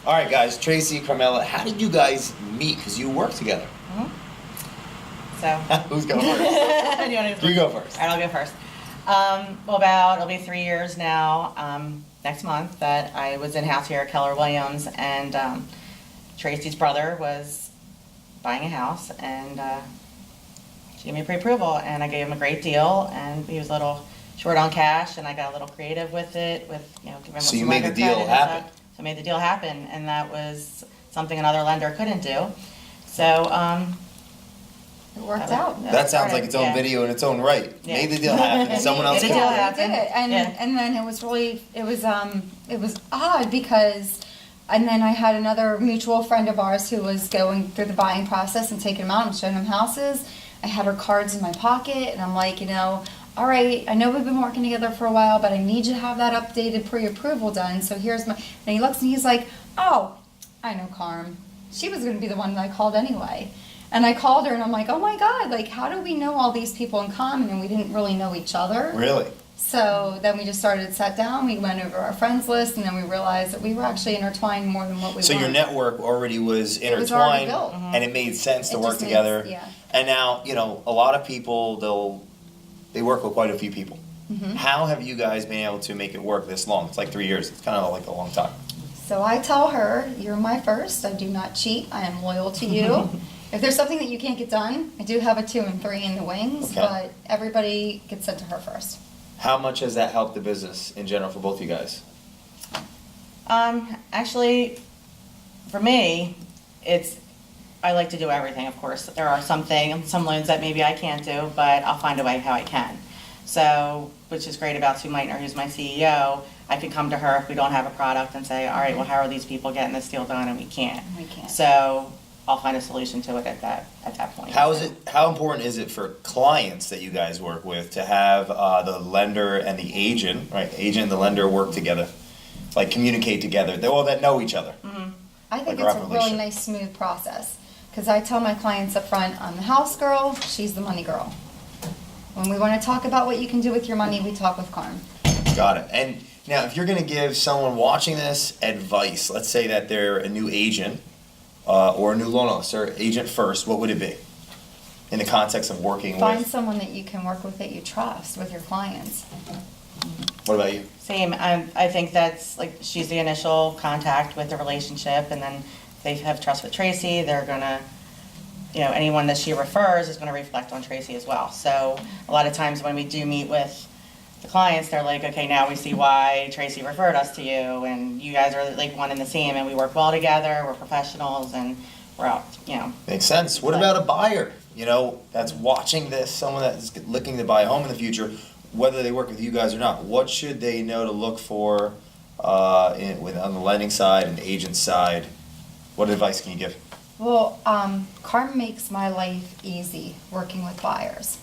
All right, guys, Tracy, Carmela, how did you guys meet? Because you work together. So. Who's going first? You go first. All right, I'll go first. Well, it'll be 3 years now, next month, that I was in-house here at Keller Williams, and Tracy's brother was buying a house, and she gave me pre-approval, and I gave him a great deal, and he was a little short on cash, and I got a little creative with it, giving him So you some made the lender deal credit and happen. stuff. So I made the deal happen, and that was something another lender couldn't do. So, It worked out. That sounds like its own video in its own right. Yeah. Made the deal happen. Someone else Made the could. deal Yeah, happen. we did it, and then it was really it was odd because, and then I had another mutual friend of ours who was going through the buying process and taking them out and showing them houses. I had her cards in my pocket, and I'm like, all right, I know we've been working together for a while, but I need you to have that updated pre-approval done. So here's my. And he looks and he's like, oh, I know Carm. She was going to be the one that I called anyway. And I called her and I'm like, oh my God, like how do we know all these people in common and we didn't really know each other? Really? So then we just sat down, we went over our friends list, and then we realized that we were actually intertwined more than what we So wanted. your network already was was already intertwined, built. and it made sense to It work just made- together. yeah. And now, a lot of people, they work with quite a few people. Mm-hmm. How have you guys been able to make it work this long? It's like 3 years. It's kind of like a long time. So I tell her, you're my first, I do not cheat, I am loyal to you. If there's something that you can't get done, I do have a 2 and 3 in the wings, Okay. but everybody gets sent to her first. How much has that helped the business in general for both of you guys? Actually, for me, I like to do everything, of course. There are some loans that maybe I can't do, but I'll find a way how I can. So, which is great about Sue Meitner, who's my CEO. I can come to her if we don't have a product and say, all right, well, how are these people getting this deal done, and we can't. We can't. So I'll find a solution to it at that point. How important is it for clients that you guys work with to have the lender and the agent, right? Agent and the lender work together, like communicate together. They all that know each other. I think Like it's a a really relationship. nice, smooth process. Because I tell my clients up front, I'm the house girl, she's the money girl. When we want to talk about what you can do with your money, we talk with Carm. Got it. And now, if you're going to give someone watching this advice, let's say that they're a new agent or a new loan officer, agent first, what would it be in the context of working Find with? someone that you can work with that you trust with your clients. What about you? Same. I think that's she's the initial contact with the relationship, and then if they have trust with Tracy, they're gonna, anyone that she refers is gonna reflect on Tracy as well. So a lot of times when we do meet with the clients, they're like, okay, now we see why Tracy referred us to you, and you guys are like one and the same, and we work well together. We're professionals, and we're out. Makes sense. What about a buyer? That's watching this, someone that's looking to buy a home in the future, whether they work with you guys or not. What should they know to look for on the lending side and the agent side? What advice can you give? Well, Carm makes my life easy working with buyers.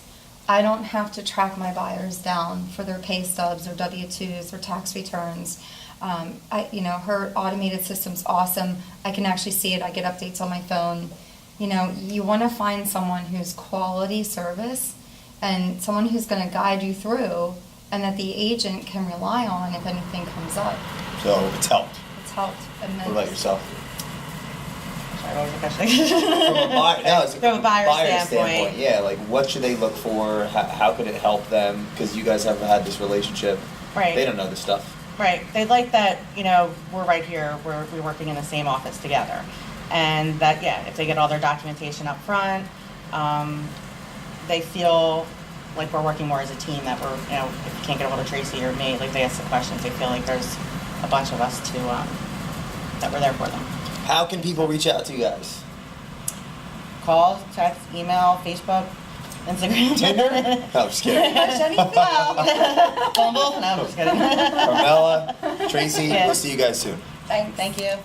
I don't have to track my buyers down for their pay stubs or W-2s or tax returns. Her automated system's awesome. I can actually see it. I get updates on my phone. You want to find someone who's quality service and someone who's going to guide you through and that the agent can rely on if anything comes up. So it's helped. It's helped What about yourself? Sorry, what was the question? From a buyer standpoint. yeah, like what should they look for? How could it help them? Because you guys haven't had this relationship. Right. They don't know this stuff. Right. They like that, we're right here, we're working in the same office together. And that, if they get all their documentation up front, they feel like we're working more as a team, that we're, if you can't get a hold of Tracy or me, like they ask the questions, they feel like there's a bunch of us that we're there for them. How can people reach out to you guys? Call, text, email, Facebook, Instagram. Tinder? No, I'm just kidding. Bumble? No, I'm just kidding. Carmela, Tracy, Yeah. we'll see you guys soon. Thank you.